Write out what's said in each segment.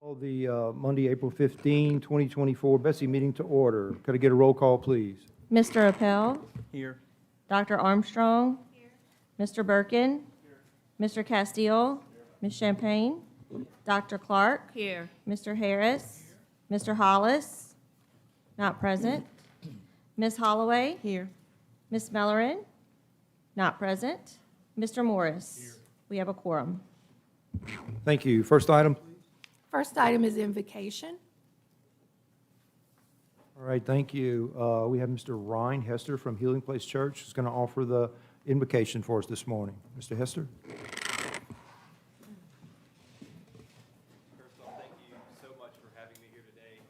Call the Monday, April 15, 2024 BESE meeting to order. Could I get a roll call, please? Mr. Appel? Here. Dr. Armstrong? Here. Mr. Birkin? Here. Mr. Castile? Here. Ms. Champagne? Dr. Clark? Here. Mr. Harris? Here. Mr. Hollis? Not present. Ms. Holloway? Here. Ms. Mellerin? Not present. Mr. Morris? Here. We have a quorum. Thank you. First item. First item is invocation. All right, thank you. We have Mr. Ryan Hester from Healing Place Church who's going to offer the invocation for us this morning. Mr. Hester? First off, thank you so much for having me here today.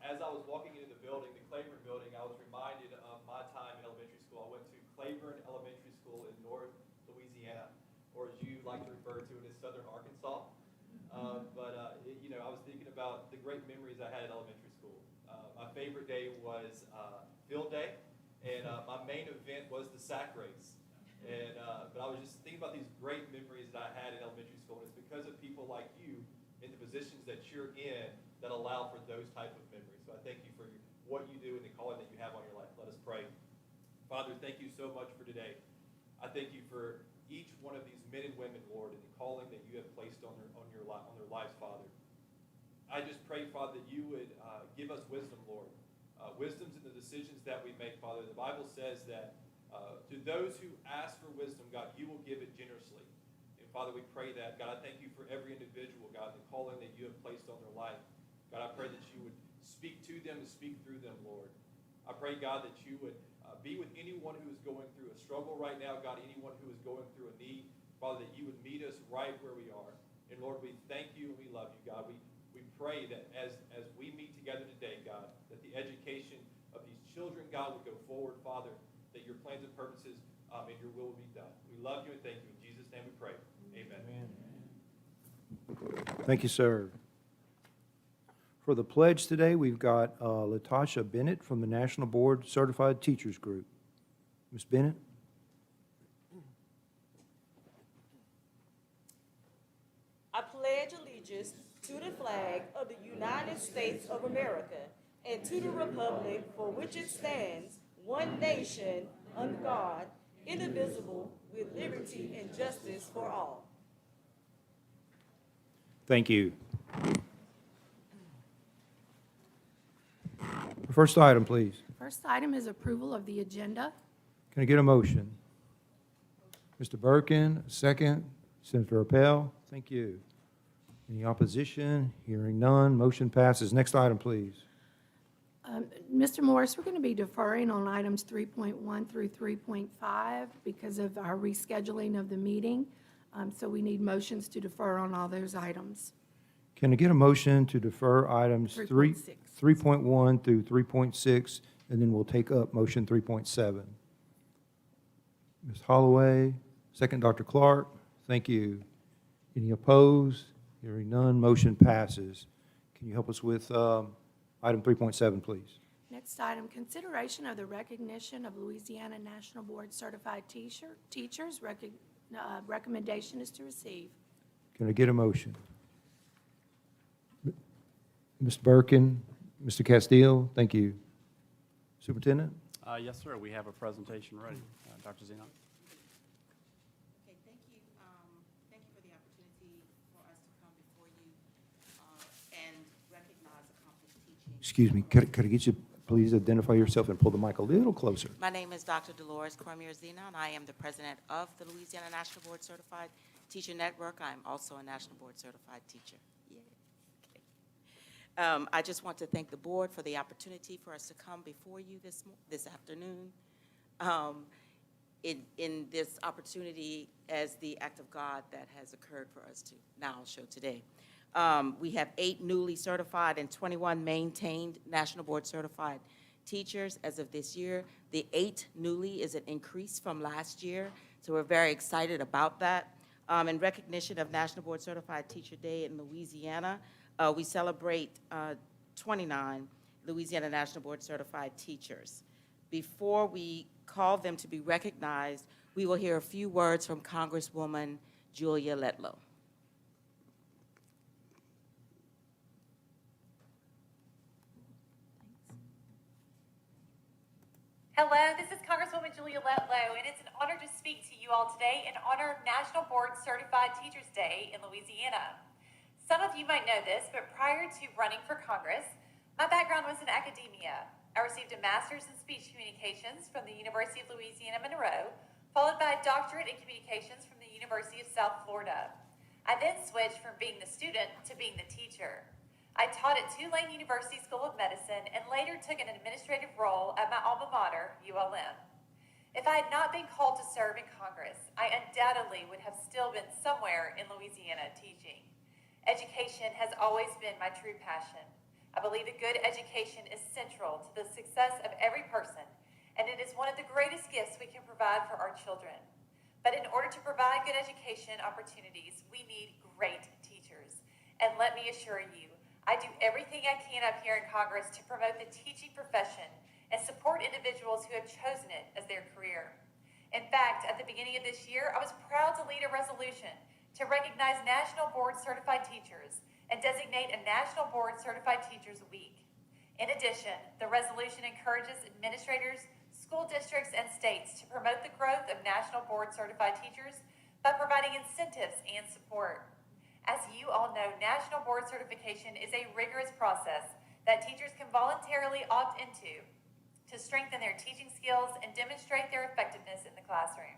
As I was walking into the building, the Claiborne building, I was reminded of my time in elementary school. I went to Claiborne Elementary School in North Louisiana, or as you like to refer to it as Southern Arkansas. I was thinking about the great memories I had at elementary school. My favorite day was field day, and my main event was the sack race. But I was just thinking about these great memories that I had in elementary school, and it's because of people like you in the positions that you're in that allow for those type of memories. So I thank you for what you do and the calling that you have on your life. Let us pray. Father, thank you so much for today. I thank you for each one of these men and women, Lord, and the calling that you have placed on their lives, Father. I just pray, Father, that you would give us wisdom, Lord. Wisdom's in the decisions that we make, Father. The Bible says that to those who ask for wisdom, God, you will give it generously. And Father, we pray that. God, I thank you for every individual, God, the calling that you have placed on their life. God, I pray that you would speak to them and speak through them, Lord. I pray, God, that you would be with anyone who is going through a struggle right now, God, anyone who is going through a need. Father, that you would meet us right where we are. And Lord, we thank you and we love you, God. We pray that as we meet together today, God, that the education of these children, God, would go forward, Father, that your plans and purposes and your will will be done. We love you and thank you. In Jesus' name we pray. Amen. Thank you, sir. For the pledge today, we've got Latasha Bennett from the National Board Certified Teachers Group. Ms. Bennett? I pledge allegiance to the flag of the United States of America and to the republic for which it stands, one nation, under God, indivisible, with liberty and justice for all. Thank you. First item, please. First item is approval of the agenda. Can I get a motion? Mr. Birkin, second. Senator Appel, thank you. Any opposition? Hearing none, motion passes. Next item, please. Mr. Morris, we're going to be deferring on items 3.1 through 3.5 because of our rescheduling of the meeting. So we need motions to defer on all those items. Can I get a motion to defer items 3.6. 3.1 through 3.6, and then we'll take up motion 3.7. Ms. Holloway, second, Dr. Clark, thank you. Any opposed? Hearing none, motion passes. Can you help us with item 3.7, please? Next item, consideration of the recognition of Louisiana National Board Certified Teachers. Recommendation is to receive. Can I get a motion? Mr. Birkin, Mr. Castile, thank you. Superintendent? Yes, sir. We have a presentation ready. Dr. Zenon. Okay, thank you. Thank you for the opportunity for us to come before you and recognize accomplished teaching. Excuse me, could I get you, please identify yourself and pull the mic a little closer? My name is Dr. Dolores Cormier-Zenon. I am the president of the Louisiana National Board Certified Teacher Network. I am also a National Board Certified Teacher. Yay. Okay. I just want to thank the board for the opportunity for us to come before you this afternoon. In this opportunity as the act of God that has occurred for us to now show today. We have 8 newly certified and 21 maintained National Board Certified teachers as of this year. The 8 newly is an increase from last year, so we're very excited about that. In recognition of National Board Certified Teacher Day in Louisiana, we celebrate 29 Louisiana National Board Certified teachers. Before we call them to be recognized, we will hear a few words from Congresswoman Julia Letlow. Hello, this is Congresswoman Julia Letlow, and it's an honor to speak to you all today in honor of National Board Certified Teachers Day in Louisiana. Some of you might know this, but prior to running for Congress, my background was in academia. I received a master's in speech communications from the University of Louisiana Monroe, followed by a doctorate in communications from the University of South Florida. I then switched from being the student to being the teacher. I taught at Tulane University School of Medicine and later took an administrative role at my alma mater, ULM. If I had not been called to serve in Congress, I undoubtedly would have still been somewhere in Louisiana teaching. Education has always been my true passion. I believe a good education is central to the success of every person, and it is one of the greatest gifts we can provide for our children. But in order to provide good education opportunities, we need great teachers. And let me assure you, I do everything I can up here in Congress to promote the teaching profession and support individuals who have chosen it as their career. In fact, at the beginning of this year, I was proud to lead a resolution to recognize National Board Certified Teachers and designate a National Board Certified Teachers Week. In addition, the resolution encourages administrators, school districts, and states to promote the growth of National Board Certified Teachers by providing incentives and support. As you all know, National Board Certification is a rigorous process that teachers can voluntarily opt into to strengthen their teaching skills and demonstrate their effectiveness in the classroom.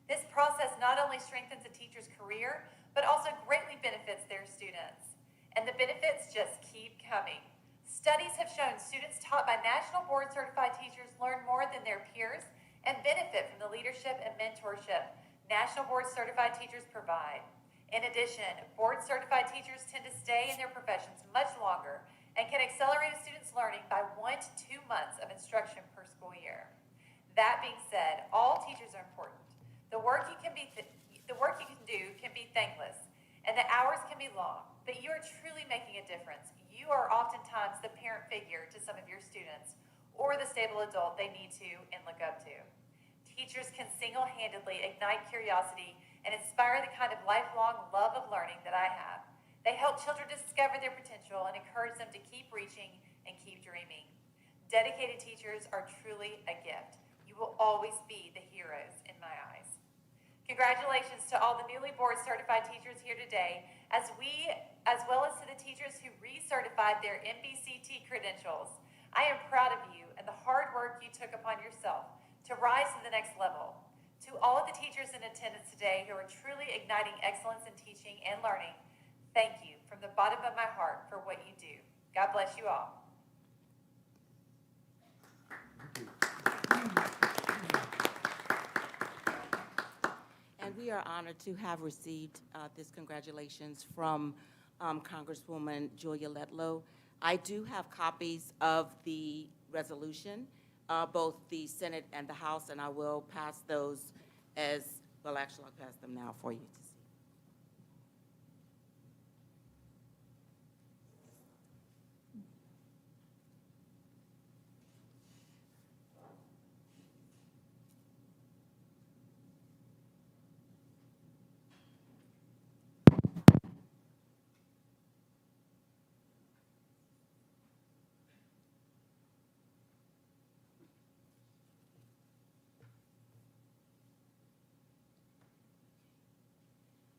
This process not only strengthens a teacher's career, but also greatly benefits their students. And the benefits just keep coming. Studies have shown students taught by National Board Certified Teachers learn more than their peers and benefit from the leadership and mentorship National Board Certified Teachers provide. In addition, board-certified teachers tend to stay in their professions much longer and can accelerate a student's learning by 1 to 2 months of instruction per school year. That being said, all teachers are important. The work you can do can be thankless, and the hours can be long, but you are truly making a difference. You are oftentimes the parent figure to some of your students or the stable adult they need to and look up to. Teachers can single-handedly ignite curiosity and inspire the kind of lifelong love of learning that I have. They help children discover their potential and encourage them to keep reaching and keep dreaming. Dedicated teachers are truly a gift. You will always be the heroes in my eyes. Congratulations to all the newly board certified teachers here today, as well as to the teachers who recertified their MBCT credentials. I am proud of you and the hard work you took upon yourself to rise to the next level. To all of the teachers in attendance today who are truly igniting excellence in teaching and learning, thank you from the bottom of my heart for what you do. God bless you all. And we are honored to have received this congratulations from Congresswoman Julia Letlow. I do have copies of the resolution, both the Senate and the House, and I will pass those well, actually, I'll pass them now for you to see.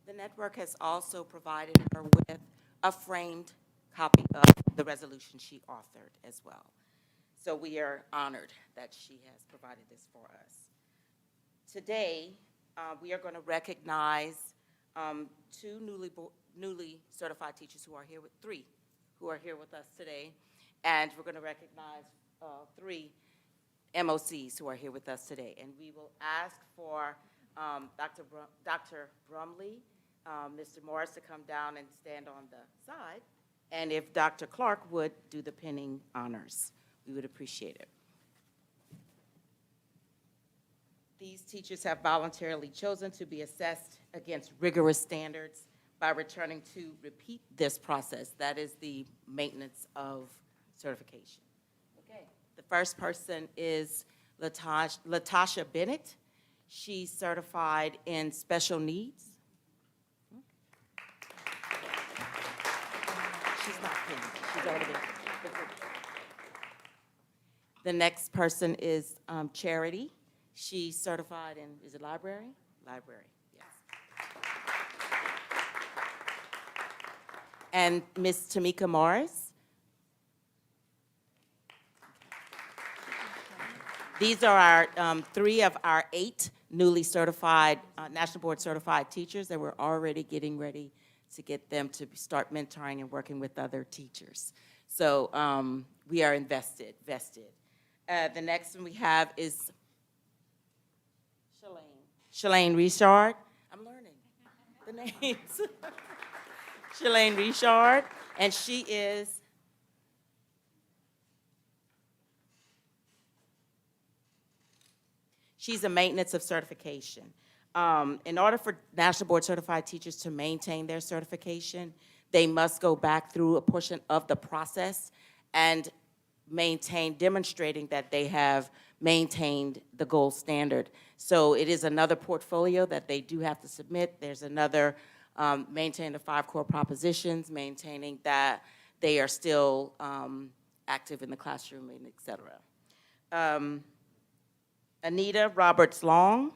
The network has also provided her with a framed copy of the resolution she authored as well. So we are honored that she has provided this for us. Today, we are going to recognize two newly certified teachers three who are here with us today, and we're going to recognize 3 MOCs who are here with us today. And we will ask for Dr. Brumley, Mr. Morris to come down and stand on the side, and if Dr. Clark would do the pinning honors, we would appreciate it. These teachers have voluntarily chosen to be assessed against rigorous standards by returning to repeat this process. That is the maintenance of certification. Okay, the first person is Latasha Bennett. She's certified in special needs. She's not pinned. She's already been. The next person is Charity. She's certified in, is it library? Library, yes. And Ms. Tamika Morris. These are our, 3 of our 8 newly certified, National Board certified teachers that we're already getting ready to get them to start mentoring and working with other teachers. So we are vested. The next one we have is Shalane Richard. I'm learning the names. Shalane Richard, and she is she's a maintenance of certification. In order for National Board Certified Teachers to maintain their certification, they must go back through a portion of the process and demonstrating that they have maintained the gold standard. So it is another portfolio that they do have to submit. There's another, maintain the 5 core propositions, maintaining that they are still active in the classroom, and et cetera. Anita Roberts-Long.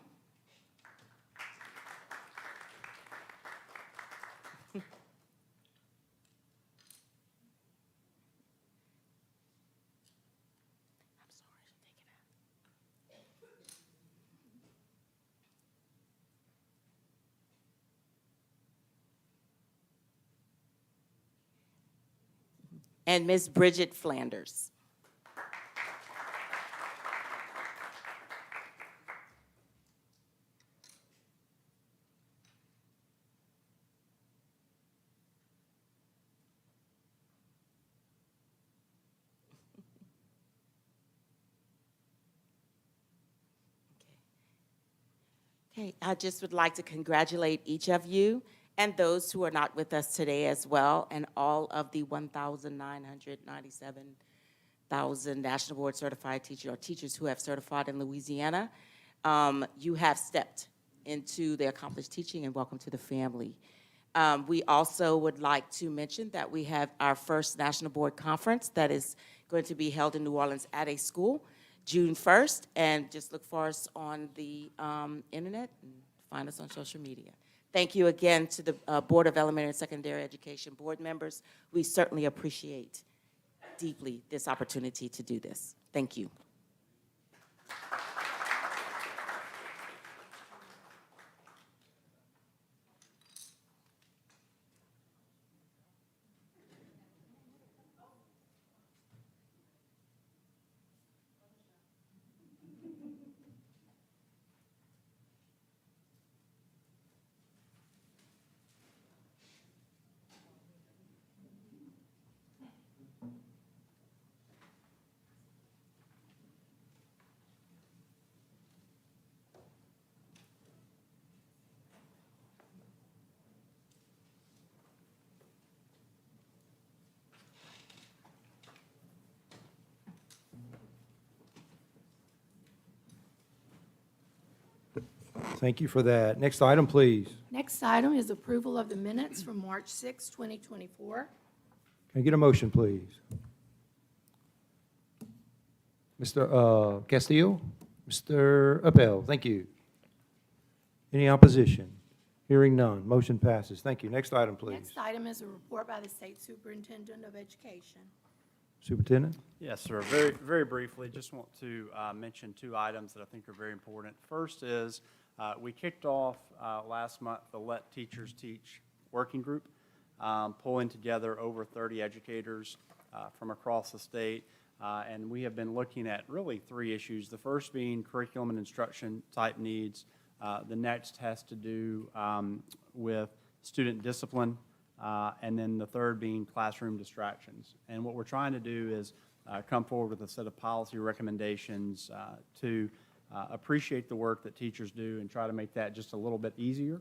And Ms. Bridget Flanders. Okay, I just would like to congratulate each of you and those who are not with us today as well, and all of the 1,997,000 National Board Certified teachers or teachers who have certified in Louisiana. You have stepped into the accomplished teaching, and welcome to the family. We also would like to mention that we have our first National Board Conference that is going to be held in New Orleans at a school June 1st, and just look for us on the internet and find us on social media. Thank you again to the Board of Elementary and Secondary Education board members. We certainly appreciate deeply this opportunity to do this. Thank you. Thank you for that. Next item, please. Next item is approval of the minutes from March 6, 2024. Can I get a motion, please? Mr. Castillo? Mr. Appel, thank you. Any opposition? Hearing none, motion passes. Thank you. Next item, please. Next item is a report by the State Superintendent of Education. Superintendent? Yes, sir. Very, very briefly, just want to mention 2 items that I think are very important. First is we kicked off last month the Let Teachers Teach working group, pulling together over 30 educators from across the state. And we have been looking at really 3 issues. The first being curriculum and instruction type needs. The next has to do with student discipline. And then the third being classroom distractions. And what we're trying to do is come forward with a set of policy recommendations to appreciate the work that teachers do and try to make that just a little bit easier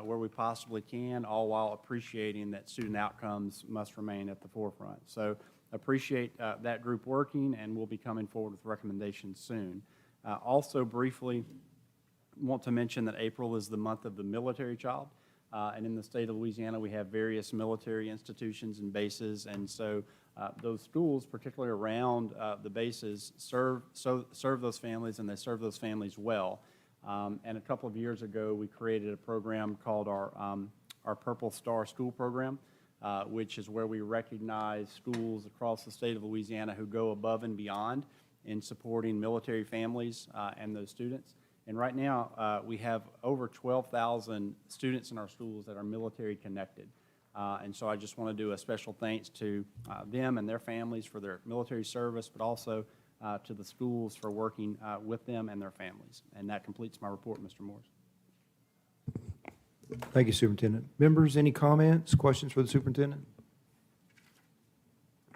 where we possibly can, all while appreciating that student outcomes must remain at the forefront. So appreciate that group working, and we'll be coming forward with recommendations soon. Also briefly, want to mention that April is the month of the military child. And in the state of Louisiana, we have various military institutions and bases. And so those schools, particularly around the bases, serve those families, and they serve those families well. And a couple of years ago, we created a program called our Purple Star School Program, which is where we recognize schools across the state of Louisiana who go above and beyond in supporting military families and those students. And right now, we have over 12,000 students in our schools that are military connected. And so I just want to do a special thanks to them and their families for their military service, but also to the schools for working with them and their families. And that completes my report, Mr. Morris. Thank you, Superintendent. Members, any comments, questions for the superintendent?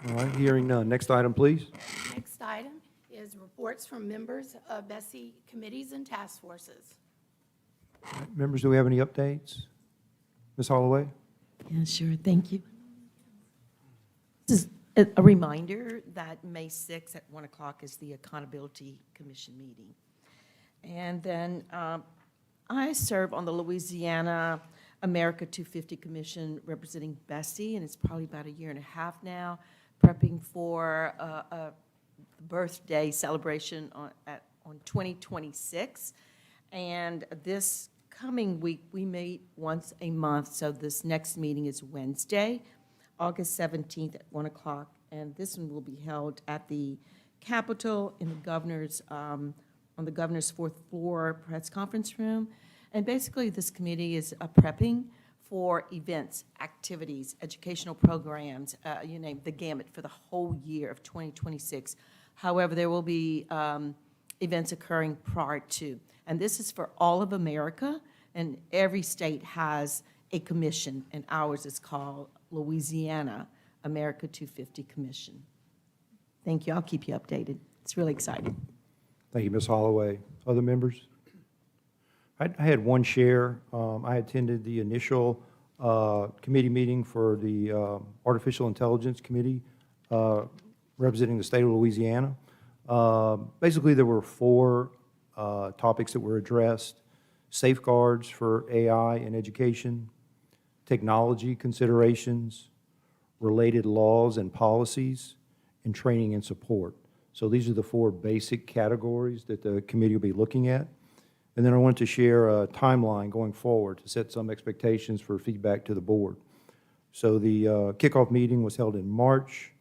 All right, hearing none. Next item, please. Next item is reports from members of BESE committees and task forces. All right, members, do we have any updates? Ms. Holloway? Yeah, sure, thank you. This is a reminder that May 6th at 1 o'clock is the Accountability Commission meeting. And then I serve on the Louisiana America 250 Commission representing BESE, and it's probably about a year and a half now, prepping for a birthday celebration on 2026. And this coming week, we meet once a month, so this next meeting is Wednesday, August 17th at 1 o'clock, and this one will be held at the Capitol in the governor's, on the governor's 4th floor press conference room. And basically, this committee is prepping for events, activities, educational programs, you name the gamut for the whole year of 2026. However, there will be events occurring prior to. And this is for all of America, and every state has a commission, and ours is called Louisiana America 250 Commission. Thank you. I'll keep you updated. It's really exciting. Thank you, Ms. Holloway. Other members? I had one share. I attended the initial committee meeting for the Artificial Intelligence Committee representing the state of Louisiana. Basically, there were 4 topics that were addressed: safeguards for AI in education, technology considerations, related laws and policies, and training and support. So these are the 4 basic categories that the committee will be looking at. And then I wanted to share a timeline going forward to set some expectations for feedback to the board. So the kickoff meeting was held in March.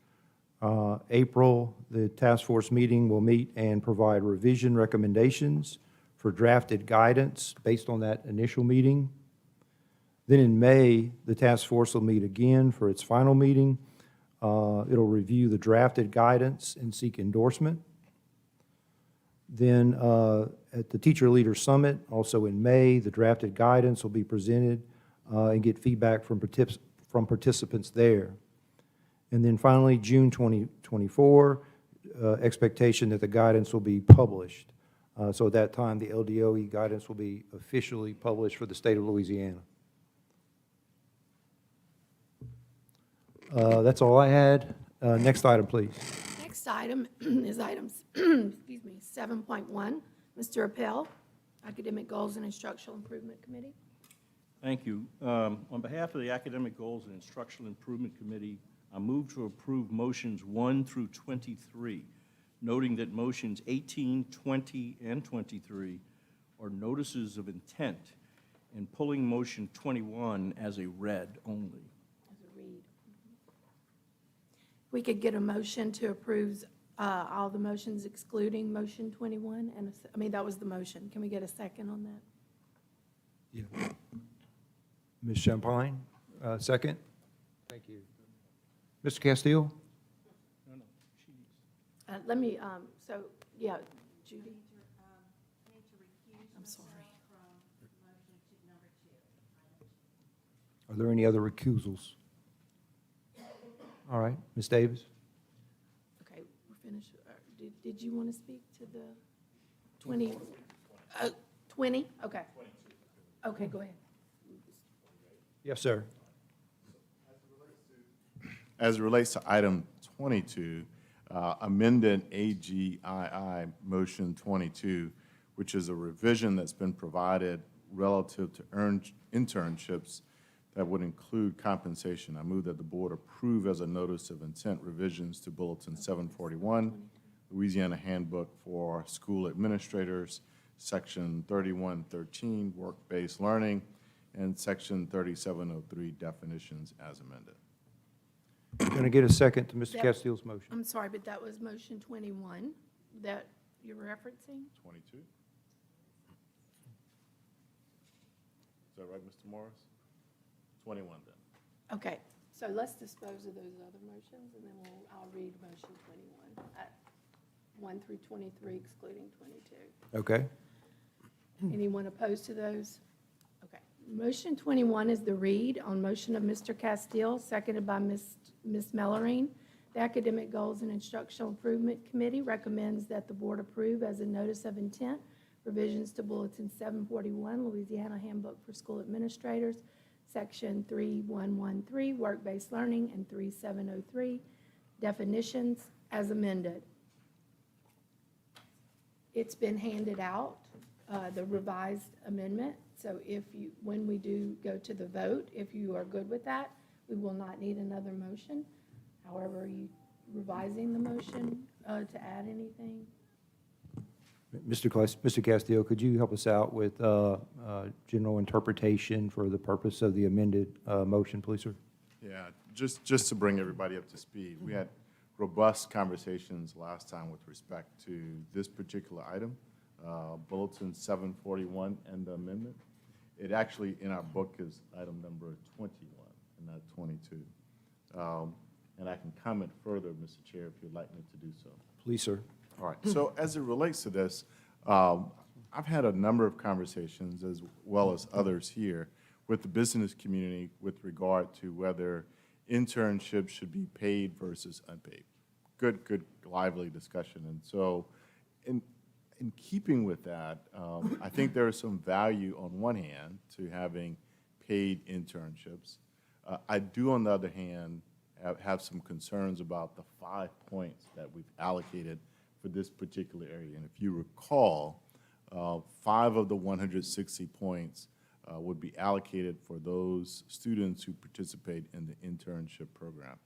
April, the task force meeting will meet and provide revision recommendations for drafted guidance based on that initial meeting. Then in May, the task force will meet again for its final meeting. It'll review the drafted guidance and seek endorsement. Then at the Teacher Leader Summit, also in May, the drafted guidance will be presented and get feedback from participants there. And then finally, June 2024, expectation that the guidance will be published. So at that time, the LDOE guidance will be officially published for the state of Louisiana. That's all I had. Next item, please. Next item is items, excuse me, 7.1. Mr. Appel, Academic Goals and Instructional Improvement Committee. Thank you. On behalf of the Academic Goals and Instructional Improvement Committee, I move to approve motions 1 through 23, noting that motions 18, 20, and 23 are notices of intent, and pulling motion 21 as a read only. As a read. We could get a motion to approve all the motions excluding motion 21, and, I mean, that was the motion. Can we get a second on that? Yeah. Ms. Champagne, second. Thank you. Mr. Castile? Let me, so, yeah, Judy? I'm sorry. Are there any other recusals? All right, Ms. Davis? Okay, we're finished. Did you want to speak to the 20? 20? Okay. Okay, go ahead. Yes, sir. As it relates to item 22, amended AGII motion 22, which is a revision that's been provided relative to earned internships that would include compensation. I move that the board approve as a notice of intent revisions to Bulletin 741, Louisiana Handbook for School Administrators, Section 3113, Work-Based Learning, and Section 3703, Definitions as amended. Going to get a second to Mr. Yep. Castile's motion. I'm sorry, but that was motion 21 that you're referencing? 22? Is that right, Mr. Morris? 21 then. Okay, so let's dispose of those other motions, and then I'll read motion 21, 1 through 23 excluding 22. Okay. Anyone opposed to those? Okay. Motion 21 is the read on motion of Mr. Castile, seconded by Ms. Mellorine. The Academic Goals and Instructional Improvement Committee recommends that the board approve as a notice of intent revisions to Bulletin 741, Louisiana Handbook for School Administrators, Section 3113, Work-Based Learning, and 3703, Definitions as amended. It's been handed out, the revised amendment, so when we do go to the vote, if you are good with that, we will not need another motion. However, are you revising the motion to add anything? Mr. Castillo, could you help us out with general interpretation for the purpose of the amended motion, please, sir? Yeah, just to bring everybody up to speed, we had robust conversations last time with respect to this particular item, Bulletin 741 and the amendment. It actually, in our book, is item number 21 and not 22. And I can comment further, Mr. Chair, if you'd like me to do so. Please, sir. All right, so as it relates to this, I've had a number of conversations, as well as others here, with the business community with regard to whether internships should be paid versus unpaid. Good, lively discussion. And so in keeping with that, I think there is some value on one hand to having paid internships. I do, on the other hand, have some concerns about the 5 points that we've allocated for this particular area. And if you recall, 5 of the 160 points would be allocated for those students who participate in the internship program.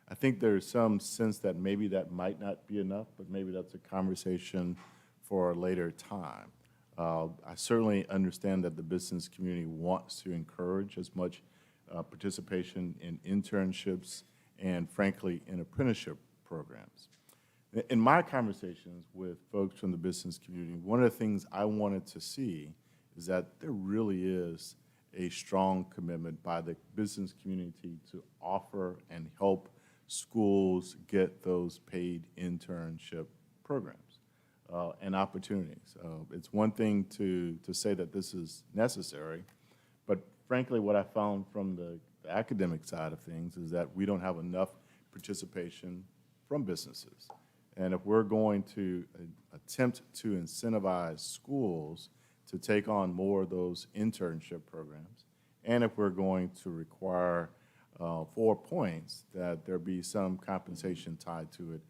I think there's some sense that maybe that might not be enough, but maybe that's a conversation for a later time. I certainly understand that the business community wants to encourage as much participation in internships and, frankly, in apprenticeship programs. In my conversations with folks from the business community, one of the things I wanted to see is that there really is a strong commitment by the business community to offer and help schools get those paid internship programs and opportunities. It's one thing to say that this is necessary, but frankly, what I found from the academic side of things is that we don't have enough participation from businesses. And if we're going to attempt to incentivize schools to take on more of those internship programs, and if we're going to require 4 points that there be some compensation tied to it,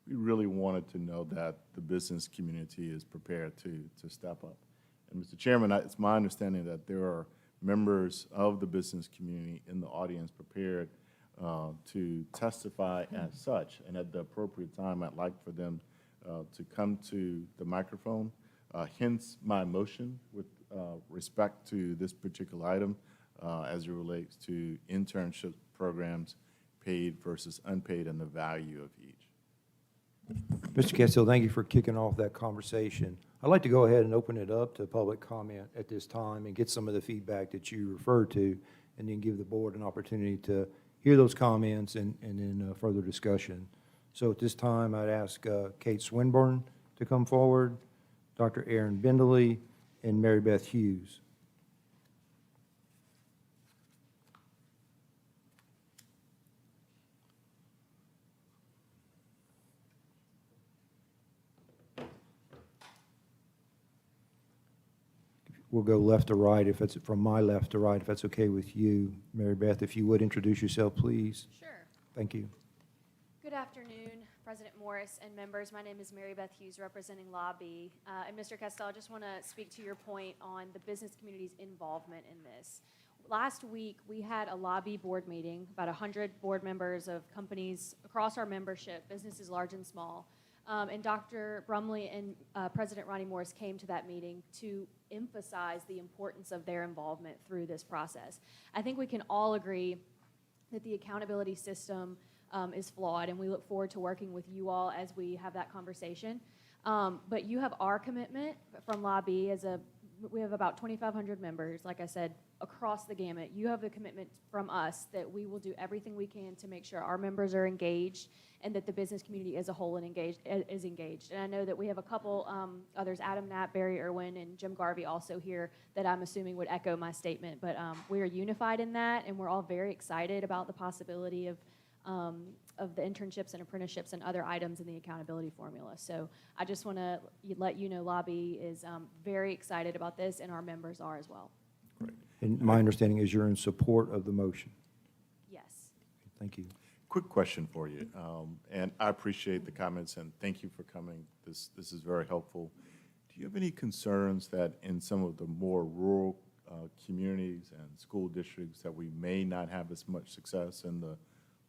we really wanted to know that the business community is prepared to step up. And Mr. Chairman, it's my understanding that there are members of the business community in the audience prepared to testify as such, and at the appropriate time, I'd like for them to come to the microphone. Hence my motion with respect to this particular item as it relates to internship programs, paid versus unpaid, and the value of each. Mr. Castillo, thank you for kicking off that conversation. I'd like to go ahead and open it up to public comment at this time and get some of the feedback that you referred to, and then give the board an opportunity to hear those comments and then further discussion. So at this time, I'd ask Kate Swinburne to come forward, Dr. Aaron Bindley, and Mary Beth Hughes. We'll go left to right, if it's from my left to right, if that's okay with you. Mary Beth, if you would introduce yourself, please. Sure. Thank you. Good afternoon, President Morris and members. My name is Mary Beth Hughes, representing Lobby. And Mr. Castell, I just want to speak to your point on the business community's involvement in this. last week, we had a lobby board meeting, about 100 board members of companies across our membership, businesses large and small. And Dr. Brumley and President Ronnie Morris came to that meeting to emphasize the importance of their involvement through this process. I think we can all agree that the accountability system is flawed, and we look forward to working with you all as we have that conversation. But you have our commitment from Lobby we have about 2,500 members, like I said, across the gamut. You have the commitment from us that we will do everything we can to make sure our members are engaged and that the business community as a whole is engaged. And I know that we have a couple others, Adam Knapp, Barry Irwin, and Jim Garvey also here that I'm assuming would echo my statement. But we are unified in that, and we're all very excited about the possibility of the internships and apprenticeships and other items in the accountability formula. So I just want to let you know Lobby is very excited about this, and our members are as well. Great. And my understanding is you're in support of the motion. Yes. Thank you. Quick question for you, and I appreciate the comments, and thank you for coming. This is very helpful. Do you have any concerns that in some of the more rural communities and school districts that we may not have as much success in the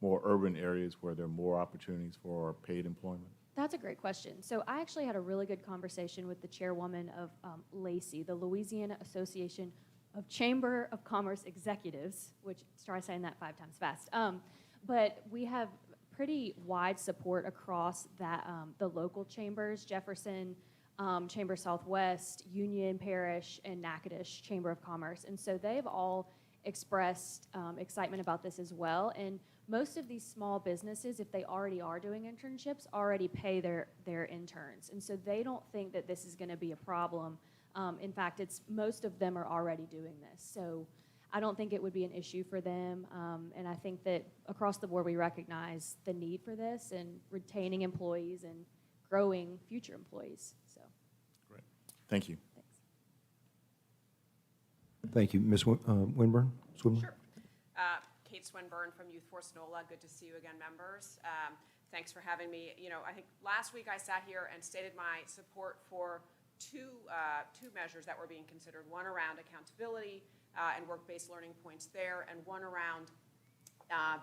more urban areas where there are more opportunities for paid employment? That's a great question. So I actually had a really good conversation with the chairwoman of LACY, the Louisiana Association of Chamber of Commerce Executives, which, try saying that 5 times fast. But we have pretty wide support across that, the local chambers, Jefferson Chamber Southwest, Union Parish, and Natchitoches Chamber of Commerce. And so they've all expressed excitement about this as well. And most of these small businesses, if they already are doing internships, already pay their interns. And so they don't think that this is going to be a problem. In fact, most of them are already doing this. So I don't think it would be an issue for them. And I think that across the board, we recognize the need for this and retaining employees and growing future employees. So. Great. Thank you. Thanks. Thank you. Ms. Winburn? Swinburne? Sure. Kate Swinburne from Youth Force NOLA. Good to see you again, members. Thanks for having me. You know, I think last week I sat here and stated my support for two measures that were being considered, one around accountability and work-based learning points there, and one around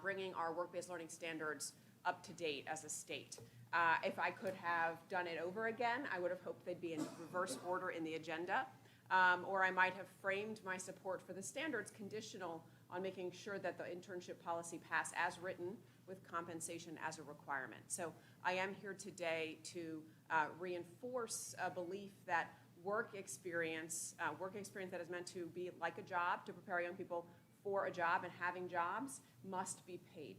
bringing our work-based learning standards up to date as a state. If I could have done it over again, I would have hoped they'd be in reverse order in the agenda, or I might have framed my support for the standards conditional on making sure that the internship policy pass as written with compensation as a requirement. So I am here today to reinforce a belief that work experience that is meant to be like a job, to prepare young people for a job and having jobs, must be paid.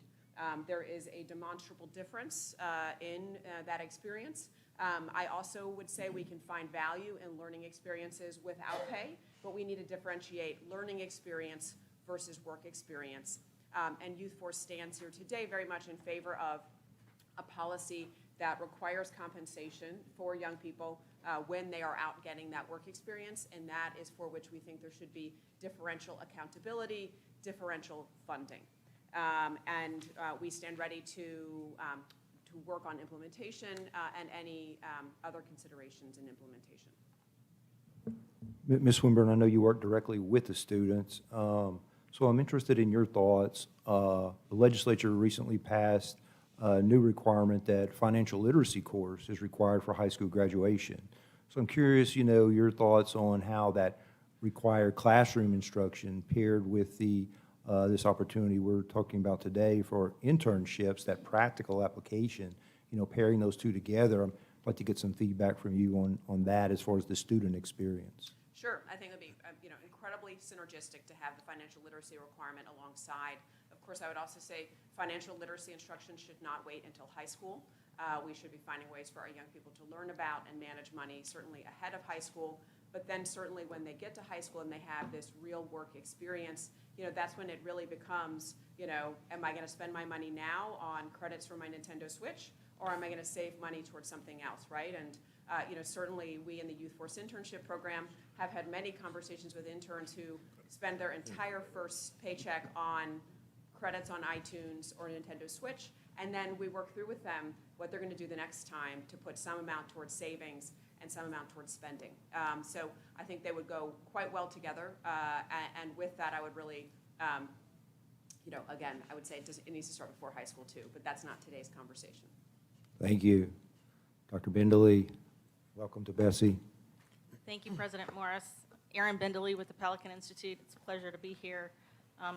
There is a demonstrable difference in that experience. I also would say we can find value in learning experiences without pay, but we need to differentiate learning experience versus work experience. And Youth Force stands here today very much in favor of a policy that requires compensation for young people when they are out getting that work experience, and that is for which we think there should be differential accountability, differential funding. And we stand ready to work on implementation and any other considerations in implementation. Ms. Swinburne, I know you work directly with the students, so I'm interested in your thoughts. The legislature recently passed a new requirement that financial literacy course is required for high school graduation. So I'm curious, you know, your thoughts on how that required classroom instruction paired with the this opportunity we're talking about today for internships, that practical application, you know, pairing those two together. I'd like to get some feedback from you on that as far as the student experience. Sure, I think it would be incredibly synergistic to have the financial literacy requirement alongside. Of course, I would also say financial literacy instruction should not wait until high school. We should be finding ways for our young people to learn about and manage money, certainly ahead of high school, but then certainly when they get to high school and they have this real work experience, you know, that's when it really becomes, you know, am I going to spend my money now on credits for my Nintendo Switch, or am I going to save money towards something else, right? And you know, certainly we in the Youth Force internship program have had many conversations with interns who spend their entire first paycheck on credits on iTunes or Nintendo Switch, and then we work through with them what they're going to do the next time to put some amount towards savings. and some amount towards spending. So I think they would go quite well together, and with that, I would really, again, I would say it needs to start before high school too, but that's not today's conversation. Thank you. Dr. Bendeley, welcome to BESE. Thank you, President Morris. Erin Bendeley with the Pelican Institute. It's a pleasure to be here.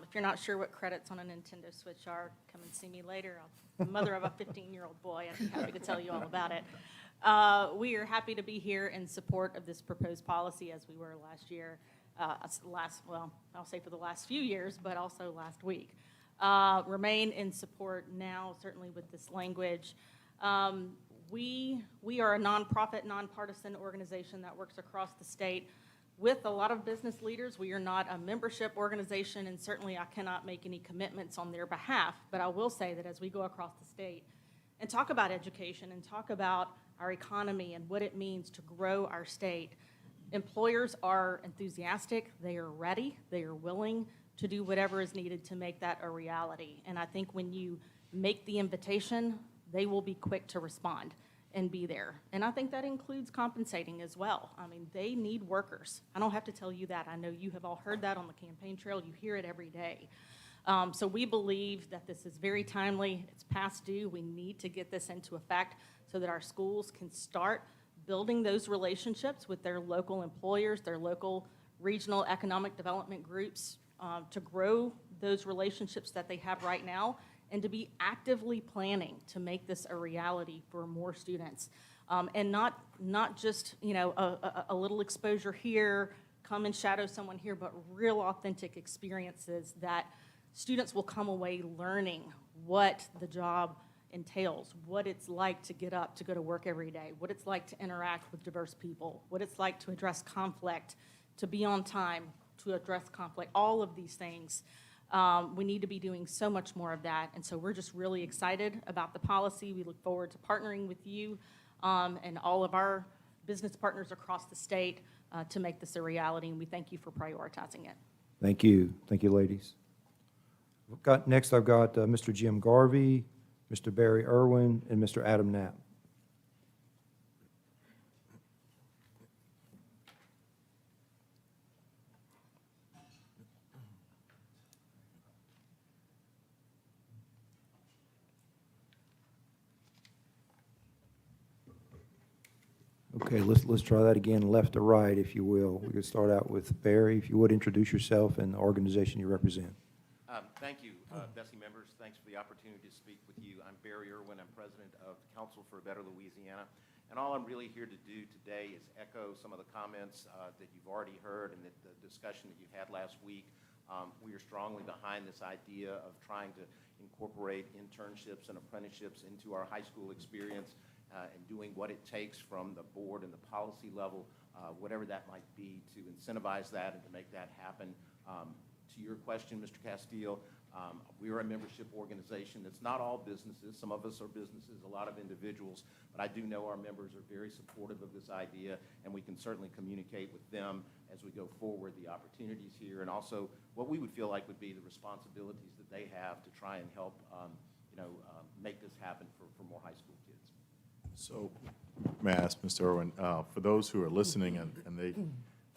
If you're not sure what credits on a Nintendo Switch are, come and see me later. I'm the mother of a 15-year-old boy. I'd be happy to tell you all about it. We are happy to be here in support of this proposed policy, as we were last year, I'll say for the last few years, but also last week. Remain in support now, certainly with this language. We are a nonprofit, nonpartisan organization that works across the state with a lot of business leaders. We are not a membership organization, and certainly I cannot make any commitments on their behalf, but I will say that as we go across the state and talk about education and talk about our economy and what it means to grow our state, employers are enthusiastic, they are ready, they are willing to do whatever is needed to make that a reality. And I think when you make the invitation, they will be quick to respond and be there. And I think that includes compensating as well. I mean, they need workers. I don't have to tell you that. I know you have all heard that on the campaign trail. You hear it every day. So we believe that this is very timely. It's past due. We need to get this into effect so that our schools can start building those relationships with their local employers, their local regional economic development groups, to grow those relationships that they have right now, and to be actively planning to make this a reality for more students. And not just, a little exposure here, come and shadow someone here, but real authentic experiences that students will come away learning what the job entails, what it's like to get up to go to work every day, what it's like to interact with diverse people, what it's like to address conflict, to be on time, to address conflict, all of these things. We need to be doing so much more of that, and so we're just really excited about the policy. We look forward to partnering with you and all of our business partners across the state to make this a reality, and we thank you for prioritizing it. Thank you. Thank you, ladies. Next, I've got Mr. Jim Garvey, Mr. Barry Irwin, and Mr. Adam Knapp. Okay, let's try that again, left to right, if you will. We could start out with Barry. If you would, introduce yourself and the organization you represent. Thank you, BESE members. Thanks for the opportunity to speak with you. I'm Barry Irwin. I'm president of the Council for a Better Louisiana. And all I'm really here to do today is echo some of the comments that you've already heard and that the discussion that you had last week. We are strongly behind this idea of trying to incorporate internships and apprenticeships into our high school experience and doing what it takes from the board and the policy level, whatever that might be, to incentivize that and to make that happen. To your question, Mr. Castile, we are a membership organization that's not all businesses. Some of us are businesses, a lot of individuals, but I do know our members are very supportive of this idea, and we can certainly communicate with them as we go forward the opportunities here, and also what we would feel like would be the responsibilities that they have to try and help make this happen for more high school kids. So, may I ask, Mr. Irwin, for those who are listening and they,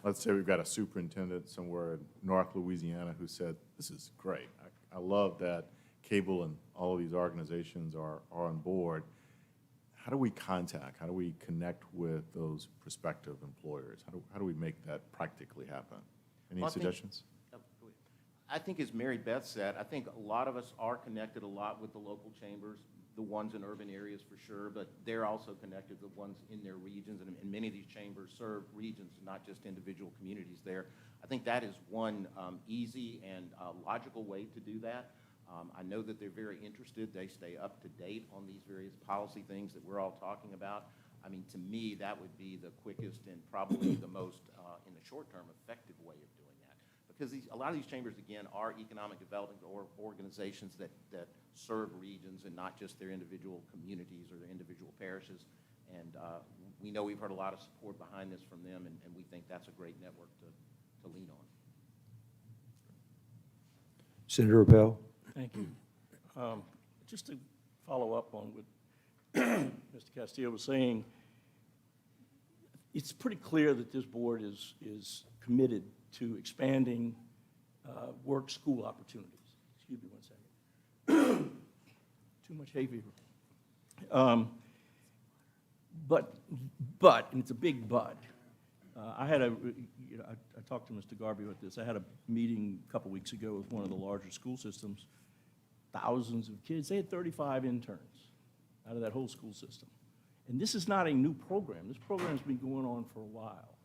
let's say we've got a superintendent somewhere in North Louisiana who said, this is great. I love that Cable and all of these organizations are on board. How do we contact, how do we connect with those prospective employers? How do we make that practically happen? Any suggestions? I think, as Mary Beth said, I think a lot of us are connected a lot with the local chambers, the ones in urban areas for sure, but they're also connected, the ones in their regions, and many of these chambers serve regions, not just individual communities there. I think that is one easy and logical way to do that. I know that they're very interested. They stay up to date on these various policy things that we're all talking about. I mean, to me, that would be the quickest and probably the most, in the short term, effective way of doing that. Because a lot of these chambers, again, are economic development organizations that serve regions and not just their individual communities or their individual parishes. And we know we've heard a lot of support behind this from them, and we think that's a great network to lean on. Senator Appel. Thank you. Just to follow up on what Mr. Castillo was saying, it's pretty clear that this board is committed to expanding work-school opportunities. Excuse me one second. Too much hay fever. But, and it's a big but, I talked to Mr. Garvey about this. I had a meeting a couple weeks ago with one of the larger school systems, thousands of kids. They had 35 interns out of that whole school system. And this is not a new program. This program's been going on for a while.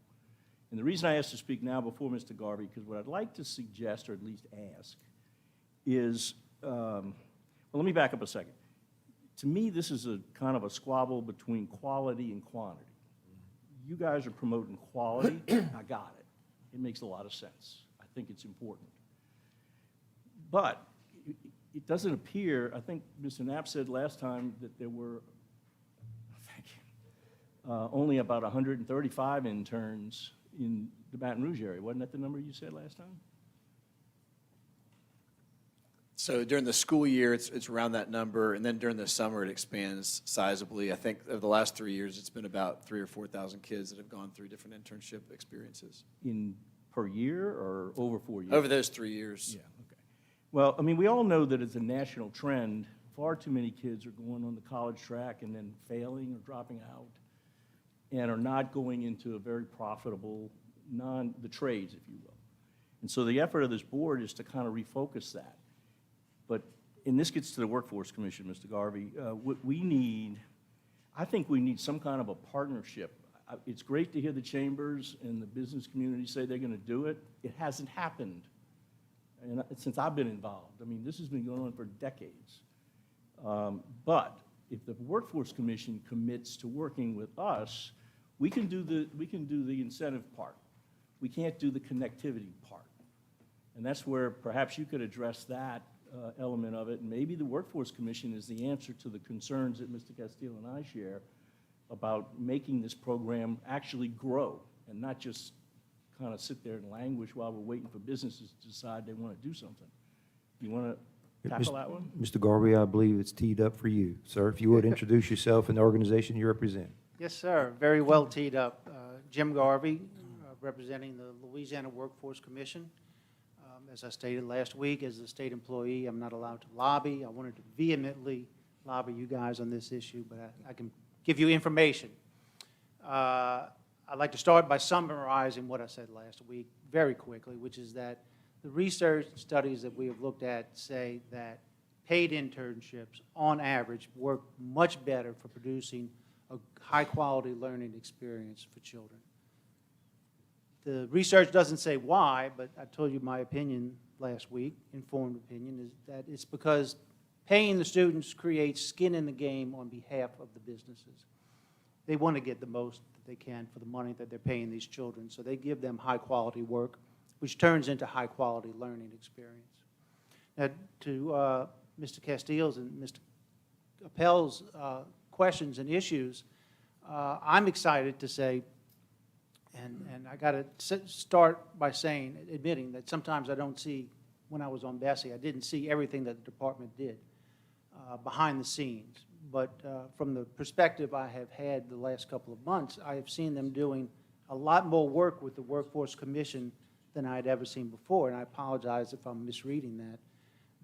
And the reason I asked to speak now before Mr. Garvey, because what I'd like to suggest, or at least ask, is, well, let me back up a second. To me, this is a kind of a squabble between quality and quantity. You guys are promoting quality. I got it. It makes a lot of sense. I think it's important. But it doesn't appear, I think Mr. Knapp said last time that there were, thank you, only about 135 interns in the Baton Rouge area. Wasn't that the number you said last time? So during the school year, it's around that number, and then during the summer, it expands sizably. I think over the last 3 years, it's been about 3,000 or 4,000 kids that have gone through different internship experiences. Per year or over 4 years? Over those 3 years. Yeah, okay. Well, I mean, we all know that it's a national trend. Far too many kids are going on the college track and then failing or dropping out and are not going into a very profitable, the trades, if you will. And so the effort of this board is to kind of refocus that. But, and this gets to the Workforce Commission, Mr. Garvey, what we need, I think we need some kind of a partnership. It's great to hear the chambers and the business community say they're going to do it. It hasn't happened and since I've been involved. I mean, this has been going on for decades. But if the Workforce Commission commits to working with us, we can do the incentive part. We can't do the connectivity part. And that's where perhaps you could address that element of it. And maybe the Workforce Commission is the answer to the concerns that Mr. Castillo and I share about making this program actually grow and not just kind of sit there and languish while we're waiting for businesses to decide they want to do something. You want to tackle that one? Mr. Garvey, I believe it's teed up for you. Sir, if you would introduce yourself and the organization you represent. Yes, sir. Very well teed up. Jim Garvey, representing the Louisiana Workforce Commission. As I stated last week, as a state employee, I'm not allowed to lobby. I wanted to vehemently lobby you guys on this issue, but I can give you information. I'd like to start by summarizing what I said last week very quickly, which is that the research studies that we have looked at say that paid internships, on average, work much better for producing a high-quality learning experience for children. The research doesn't say why, but I told you my opinion last week, informed opinion, is that it's because paying the students creates skin in the game on behalf of the businesses. They want to get the most that they can for the money that they're paying these children, so they give them high-quality work, which turns into high-quality learning experience. Now, to Mr. Castillo's and Mr. Appel's questions and issues, I'm excited to say, and I got to start by saying, admitting that sometimes I don't see, when I was on BESE, I didn't see everything that the department did behind the scenes. But from the perspective I have had the last couple of months, I have seen them doing a lot more work with the Workforce Commission than I had ever seen before, and I apologize if I'm misreading that.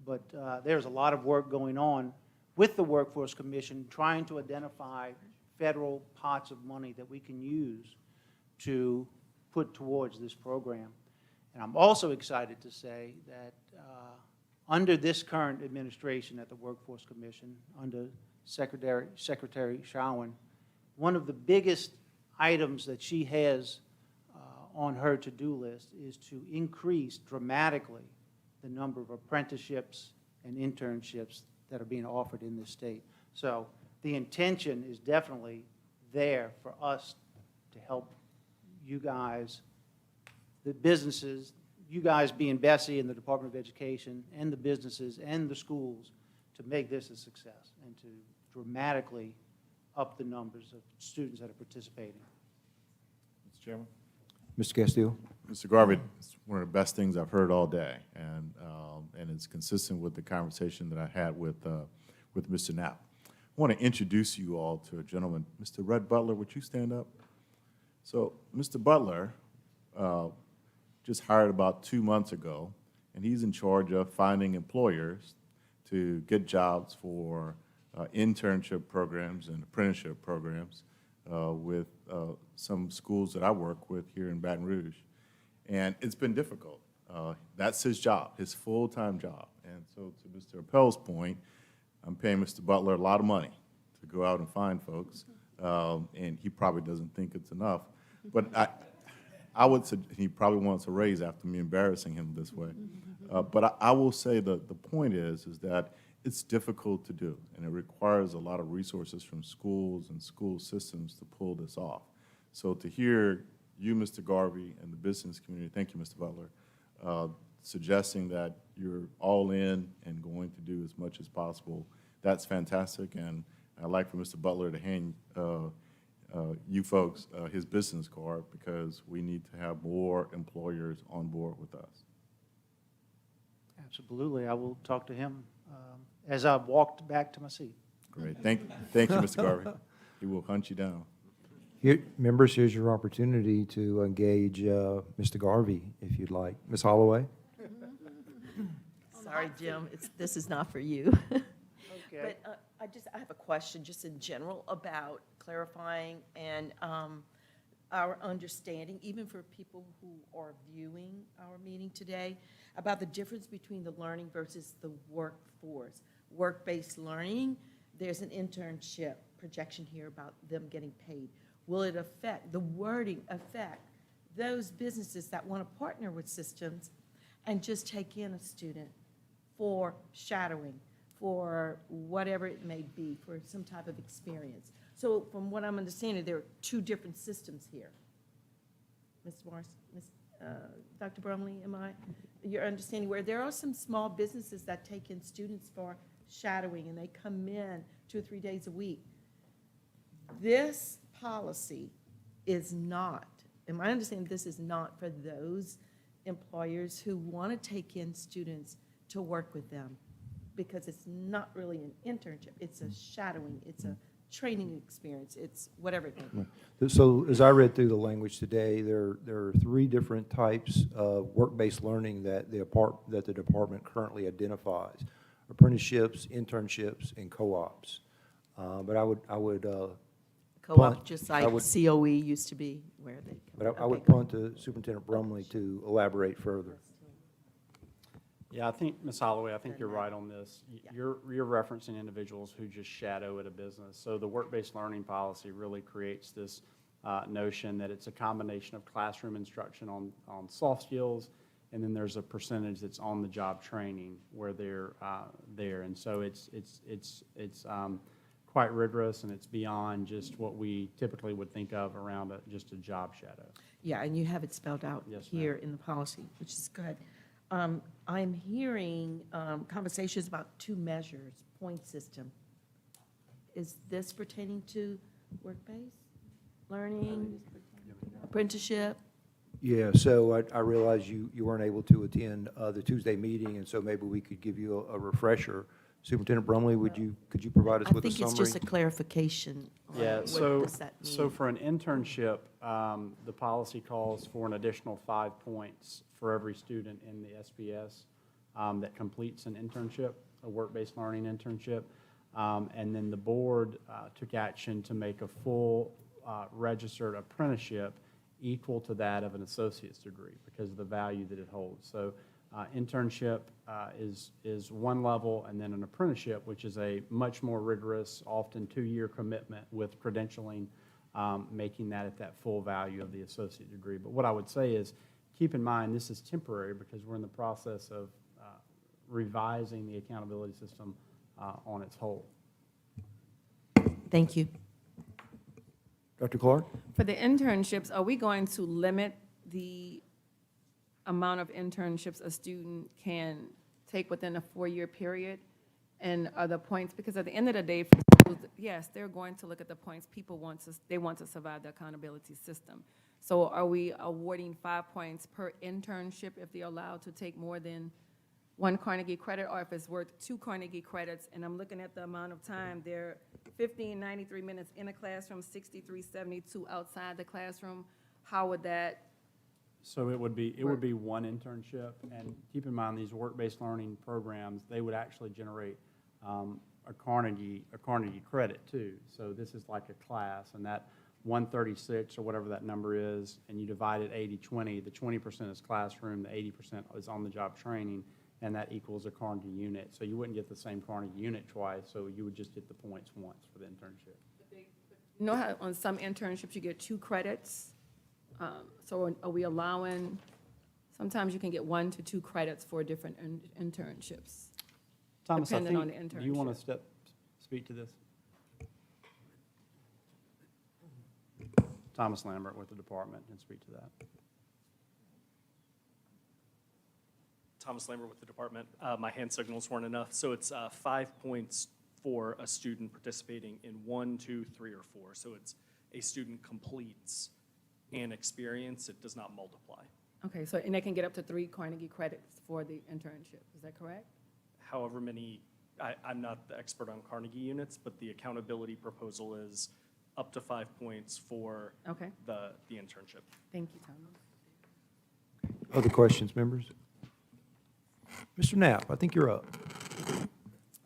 But there's a lot of work going on with the Workforce Commission trying to identify federal pots of money that we can use to put towards this program. And I'm also excited to say that under this current administration at the Workforce Commission, under Secretary Shawan, one of the biggest items that she has on her to-do list is to increase dramatically the number of apprenticeships and internships that are being offered in this state. So the intention is definitely there for us to help you guys, the businesses, you guys being BESE and the Department of Education, and the businesses and the schools to make this a success and to dramatically up the numbers of students that are participating. Mr. Chairman? Mr. Castillo? Mr. Garvey, it's one of the best things I've heard all day, and it's consistent with the conversation that I had with Mr. Knapp. I want to introduce you all to a gentleman. Mr. Red Butler, would you stand up? So Mr. Butler just hired about 2 months ago, and he's in charge of finding employers to get jobs for internship programs and apprenticeship programs with some schools that I work with here in Baton Rouge. And it's been difficult. That's his job, his full-time job. And so to Mr. Appel's point, I'm paying Mr. Butler a lot of money to go out and find folks, and he probably doesn't think it's enough. But I would say he probably wants a raise after me embarrassing him this way. But I will say that the point is that it's difficult to do, and it requires a lot of resources from schools and school systems to pull this off. So to hear you, Mr. Garvey, and the business community, thank you, Mr. Butler, suggesting that you're all in and going to do as much as possible, that's fantastic. And I'd like for Mr. Butler to hand you folks his business card, because we need to have more employers on board with us. Absolutely. I will talk to him as I walked back to my seat. Great. Thank you, Mr. Garvey. He will hunt you down. Here, members, here's your opportunity to engage Mr. Garvey, if you'd like. Ms. Holloway? Sorry, Jim, this is not for you. Okay. But I have a question just in general about clarifying and our understanding, even for people who are viewing our meeting today, about the difference between the learning versus the workforce. Work-based learning, there's an internship projection here about them getting paid. Will it affect, the wording affect those businesses that want to partner with systems and just take in a student for shadowing, for whatever it may be, for some type of experience? So from what I'm understanding, there are two different systems here. Ms. Morris, Dr. Brumley, you're understanding where there are some small businesses that take in students for shadowing, and they come in 2 or 3 days a week. This policy is not, and my understanding, this is not for those employers who want to take in students to work with them, because it's not really an internship. It's a shadowing. It's a training experience. It's whatever it may be. So as I read through the language today, there are 3 different types of work-based learning that the department currently identifies: apprenticeships, internships, and co-ops. But I would Co-op, punt- just I like would- COE used to be, where they. But I would punt to Superintendent Brumley to elaborate further. Yeah, I think, Ms. Holloway, I think you're right on this. You're referencing individuals who just shadow at a business. So the work-based learning policy really creates this notion that it's a combination of classroom instruction on soft skills, and then there's a percentage that's on-the-job training where they're there. And so it's quite rigorous, and it's beyond just what we typically would think of around just a job shadow. Yeah, and you have it spelled out here in the policy, which is good. I'm hearing conversations about 2 measures, point system. Is this pertaining to work-based learning, apprenticeship? Yeah, so I realize you weren't able to attend the Tuesday meeting, and so maybe we could give you a refresher. Superintendent Brumley, could you provide us with a summary? I think it's just a clarification. on Yeah, what so, does that mean? so for an internship, the policy calls for an additional 5 points for every student in the SBS that completes an internship, a work-based learning internship. And then the board took action to make a full registered apprenticeship equal to that of an associate's degree because of the value that it holds. So internship is one level, and then an apprenticeship, which is a much more rigorous, often 2-year commitment with credentialing, making that at that full value of the associate degree. But what I would say is, keep in mind, this is temporary because we're in the process of revising the accountability system on its whole. Thank you. Dr. Clark? For the internships, are we going to limit the amount of internships a student can take within a 4-year period? And are the points, because at the end of the day, yes, they're going to look at the points. People want to survive the accountability system. So are we awarding 5 points per internship if they're allowed to take more than 1 Carnegie credit, or if it's worth 2 Carnegie credits? And I'm looking at the amount of time they're 1593 minutes in a classroom, 6372 outside the classroom. How would that, So it would be one internship, and keep in mind, these work-based learning programs, they would actually generate a Carnegie credit too. So this is like a class, and that 136 or whatever that number is, and you divide it 80-20, the 20% is classroom, the 80% is on-the-job training, and that equals a Carnegie unit. So you wouldn't get the same Carnegie unit twice, so you would just get the points once for the internship. you know how on some internships you get 2 credits? So are we allowing, sometimes you can get 1 to 2 credits for different internships? Thomas, Depending on the do you want internship. to speak to this? Thomas Lambert with the department can speak to that. Thomas Lambert with the department. My hand signals weren't enough, so it's 5 points for a student participating in 1, 2, 3, or 4. So it's a student completes an experience. It does not multiply. Okay, so, and they can get up to 3 Carnegie credits for the internship, is that correct? However many, I'm not the expert on Carnegie units, but the accountability proposal is up to 5 points for Okay. the internship. Thank you, Thomas. Other questions, members? Mr. Knapp, I think you're up.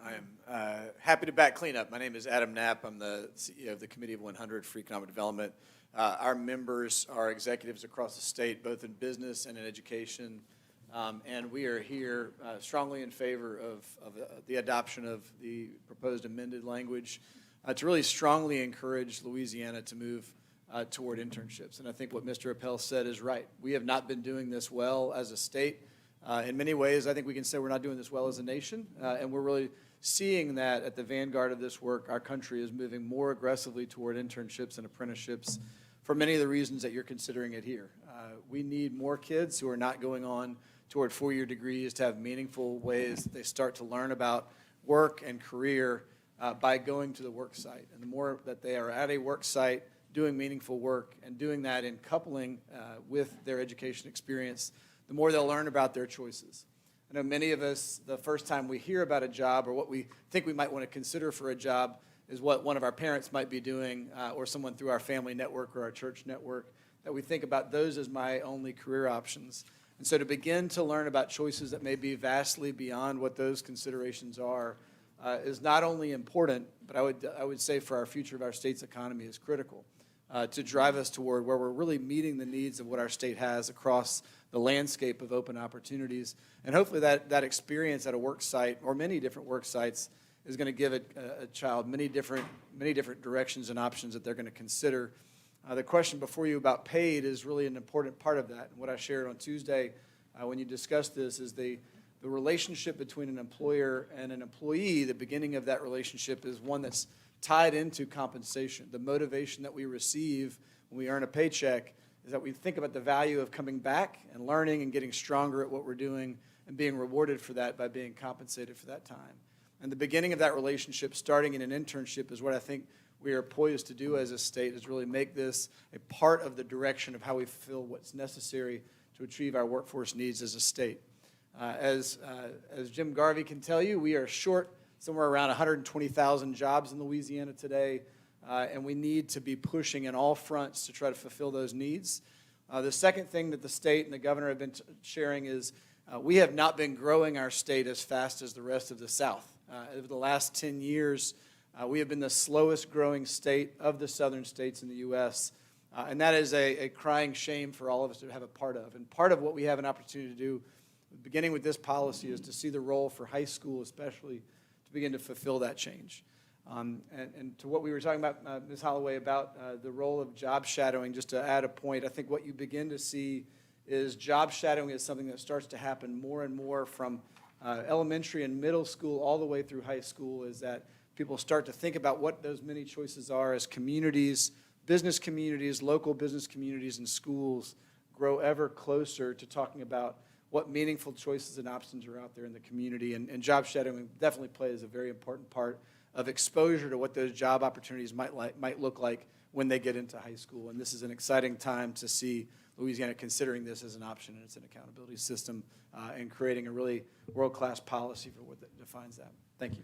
I am happy to back cleanup. My name is Adam Knapp. I'm the CEO of the Committee of 100 for Economic Development. Our members are executives across the state, both in business and in education. And we are here strongly in favor of the adoption of the proposed amended language to really strongly encourage Louisiana to move toward internships. And I think what Mr. Appel said is right. We have not been doing this well as a state. In many ways, I think we can say we're not doing this well as a nation. And we're really seeing that at the vanguard of this work, our country is moving more aggressively toward internships and apprenticeships for many of the reasons that you're considering it here. We need more kids who are not going on toward 4-year degrees to have meaningful ways that they start to learn about work and career by going to the work site. And the more that they are at a work site doing meaningful work and doing that in coupling with their education experience, the more they'll learn about their choices. I know many of us, the first time we hear about a job or what we think we might want to consider for a job is what one of our parents might be doing or someone through our family network or our church network, that we think about those as my only career options. And so to begin to learn about choices that may be vastly beyond what those considerations are is not only important, but I would say for our future of our state's economy is critical to drive us toward where we're really meeting the needs of what our state has across the landscape of open opportunities. And hopefully that experience at a work site or many different work sites is going to give a child many different directions and options that they're going to consider. The question before you about paid is really an important part of that. And what I shared on Tuesday when you discussed this is the relationship between an employer and an employee. The beginning of that relationship is one that's tied into compensation. The motivation that we receive when we earn a paycheck is that we think about the value of coming back and learning and getting stronger at what we're doing and being rewarded for that by being compensated for that time. And the beginning of that relationship, starting in an internship, is what I think we are poised to do as a state, is really make this a part of the direction of how we fulfill what's necessary to achieve our workforce needs as a state. As Jim Garvey can tell you, we are short somewhere around 120,000 jobs in Louisiana today, and we need to be pushing in all fronts to try to fulfill those needs. The second thing that the state and the governor have been sharing is we have not been growing our state as fast as the rest of the South. Over the last 10 years, we have been the slowest growing state of the southern states in the U.S., and that is a crying shame for all of us to have a part of. And part of what we have an opportunity to do, beginning with this policy, is to see the role for high school especially to begin to fulfill that change. And to what we were talking about, Ms. Holloway, about the role of job shadowing, just to add a point, I think what you begin to see is job shadowing is something that starts to happen more and more from elementary and middle school all the way through high school, is that people start to think about what those many choices are as communities, local business communities and schools grow ever closer to talking about what meaningful choices and options are out there in the community. And job shadowing definitely plays a very important part of exposure to what those job opportunities might look like when they get into high school. And this is an exciting time to see Louisiana considering this as an option, and it's an accountability system and creating a really world-class policy for what that defines that. Thank you.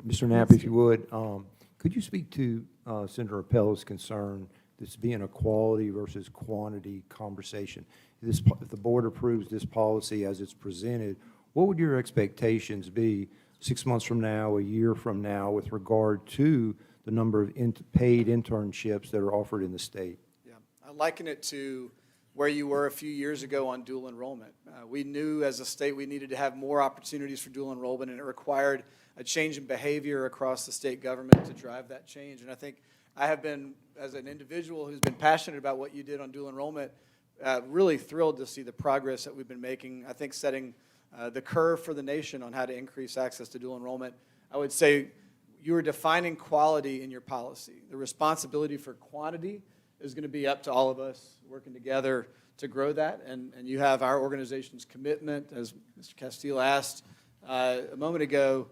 Mr. Knapp, if you would, Could you speak to Senator Appel's concern, this being a quality versus quantity conversation? If the board approves this policy as it's presented, what would your expectations be 6 months from now, a year from now, with regard to the number of paid internships that are offered in the state? Yeah, I liken it to where you were a few years ago on dual enrollment. We knew as a state we needed to have more opportunities for dual enrollment, and it required a change in behavior across the state government to drive that change. And I think I have been, as an individual who's been passionate about what you did on dual enrollment, really thrilled to see the progress that we've been making. I think setting the curve for the nation on how to increase access to dual enrollment. I would say you are defining quality in your policy. The responsibility for quantity is going to be up to all of us working together to grow that. And you have our organization's commitment, as Mr. Castile asked a moment ago,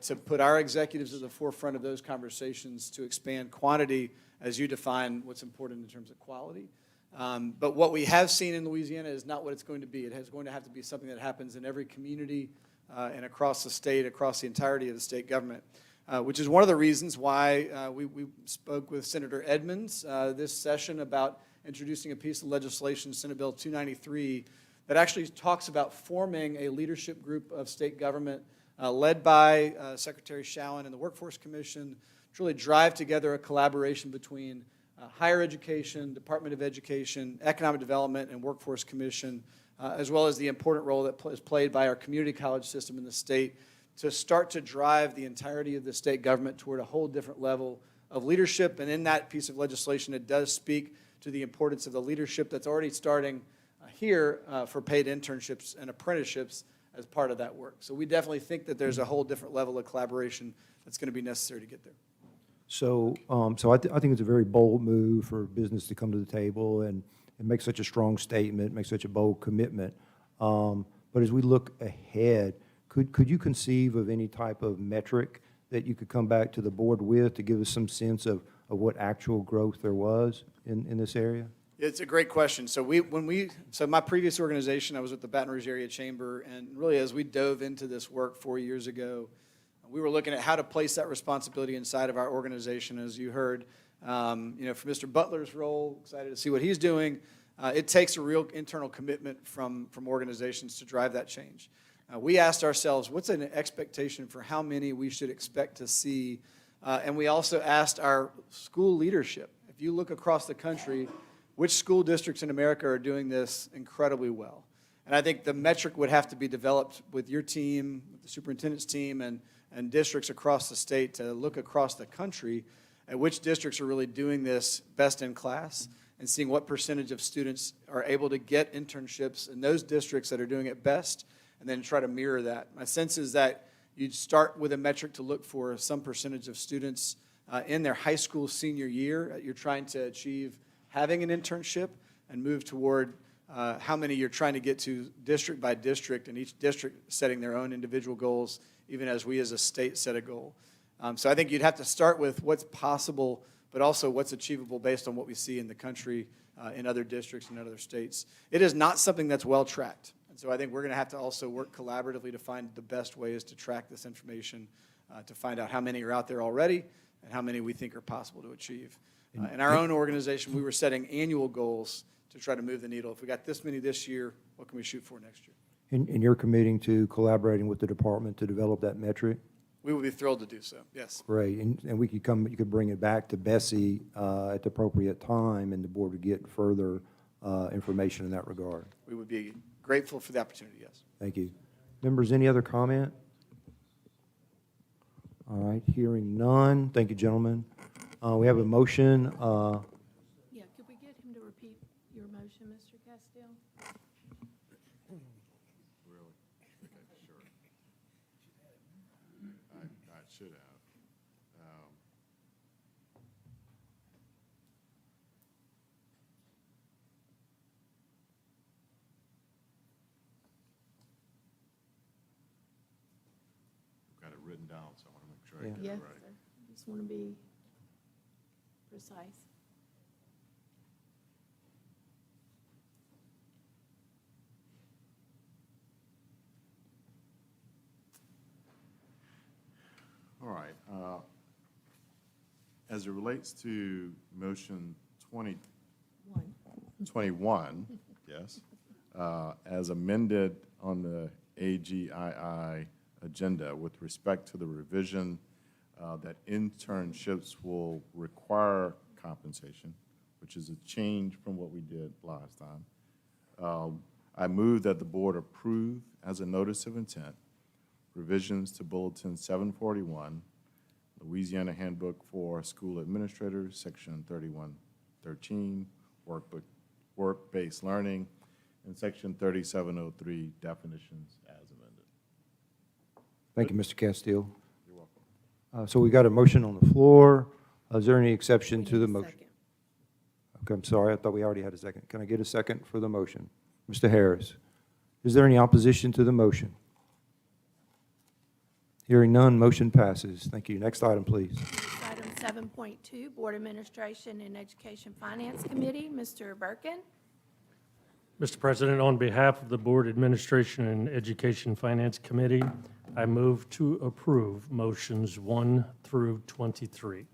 to put our executives at the forefront of those conversations to expand quantity as you define what's important in terms of quality. But what we have seen in Louisiana is not what it's going to be. It is going to have to be something that happens in every community and across the state, across the entirety of the state government, which is one of the reasons why we spoke with Senator Edmonds this session about introducing a piece of legislation, Senate Bill 293, that actually talks about forming a leadership group of state government led by Secretary Showen and the Workforce Commission to really drive together a collaboration between higher education, Department of Education, Economic Development, and Workforce Commission, as well as the important role that is played by our community college system in the state to start to drive the entirety of the state government toward a whole different level of leadership. And in that piece of legislation, it does speak to the importance of the leadership that's already starting here for paid internships and apprenticeships as part of that work. So we definitely think that there's a whole different level of collaboration that's going to be necessary to get there. So, I think it's a very bold move for business to come to the table and make such a strong statement, make such a bold commitment. But as we look ahead, could you conceive of any type of metric that you could come back to the board with to give us some sense of what actual growth there was in this area? It's a great question. So my previous organization, I was with the Baton Rouge Area Chamber, and really as we dove into this work 4 years ago, we were looking at how to place that responsibility inside of our organization. As you heard, for Mr. Butler's role, excited to see what he's doing. It takes a real internal commitment from organizations to drive that change. We asked ourselves, what's an expectation for how many we should expect to see? And we also asked our school leadership. If you look across the country, which school districts in America are doing this incredibly well? And I think the metric would have to be developed with your team, with the superintendent's team, and districts across the state to look across the country at which districts are really doing this best in class and seeing what percentage of students are able to get internships in those districts that are doing it best, and then try to mirror that. My sense is that you'd start with a metric to look for some percentage of students in their high school senior year you're trying to achieve having an internship, and move toward how many you're trying to get to district by district, and each district setting their own individual goals, even as we as a state set a goal. So I think you'd have to start with what's possible, but also what's achievable based on what we see in the country, in other districts and other states. It is not something that's well tracked. And so I think we're going to have to also work collaboratively to find the best ways to track this information, to find out how many are out there already and how many we think are possible to achieve. In our own organization, we were setting annual goals to try to move the needle. If we got this many this year, what can we shoot for next year? And you're committing to collaborating with the department to develop that metric? We would be thrilled to do so, yes. Great, and you could bring it back to BESE at the appropriate time, and the board would get further information in that regard. We would be grateful for the opportunity, yes. Thank you. Members, any other comment? All right, hearing none. Thank you, gentlemen. We have a motion. Yeah, could we get him to repeat your motion, Mr. Castile? Really? Okay, sure. I should have. I've got it written down, so I want to make sure I get Yes, it sir. right. Just want to be precise. All right. As it relates to motion 21, yes, as amended on the AGII agenda with respect to the revision that internships will require compensation, which is a change from what we did last time. I move that the board approve as a notice of intent revisions to Bulletin 741, Louisiana Handbook for School Administrators, Section 3113, work-based learning, and Section 3703, definitions as amended. Thank you, Mr. Castile. You're welcome. So we got a motion on the floor. Is there any exception to the motion? Okay, I'm sorry, I thought we already had a second. Can I get a second for the motion? Mr. Harris, is there any opposition to the motion? Hearing none, motion passes. Thank you. Next item, please. Item 7.2, Board Administration and Education Finance Committee, Mr. Birkin. Mr. President, on behalf of the Board Administration and Education Finance Committee, I move to approve motions 1 through 23.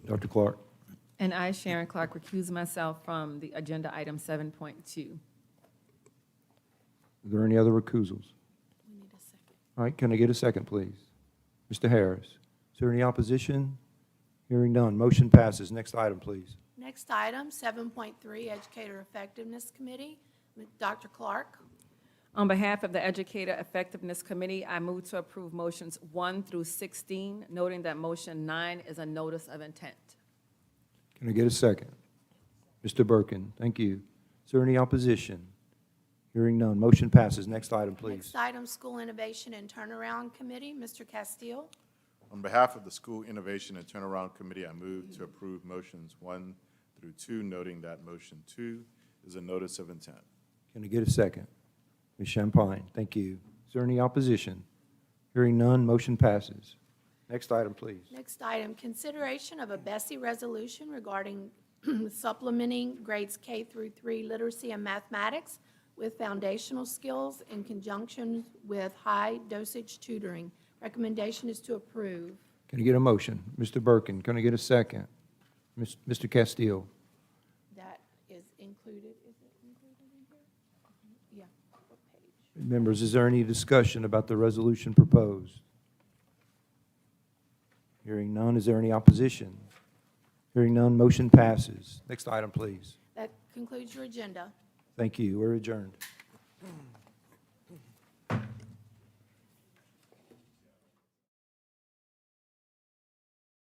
Dr. Clark. And I, Sharon Clark, recuse myself from the agenda item 7.2. Are there any other recusals? We need a second. All right, can I get a second, please? Mr. Harris, is there any opposition? Hearing none, motion passes. Next item, please. Next item, 7.3, Educator Effectiveness Committee, Dr. Clark. On behalf of the Educator Effectiveness Committee, I move to approve motions 1 through 16, noting that motion 9 is a notice of intent. Can I get a second? Mr. Birkin, thank you. Is there any opposition? Hearing none, motion passes. Next item, please. Next item, School Innovation and Turnaround Committee, Mr. Castile. On behalf of the School Innovation and Turnaround Committee, I move to approve motions 1 through 2, noting that motion 2 is a notice of intent. Can I get a second? Ms. Champagne, thank you. Is there any opposition? Hearing none, motion passes. Next item, please. Next item, consideration of a BESE resolution regarding supplementing grades K through 3 literacy and mathematics with foundational skills in conjunction with high-dosage tutoring. Recommendation is to approve. Can I get a motion? Mr. Birkin, can I get a second? Mr. Castile. That is included, is it included in here? Yeah, what page? Members, is there any discussion about the resolution proposed? Hearing none, is there any opposition? Hearing none, motion passes. Next item, please. That concludes your agenda. Thank you. We're adjourned.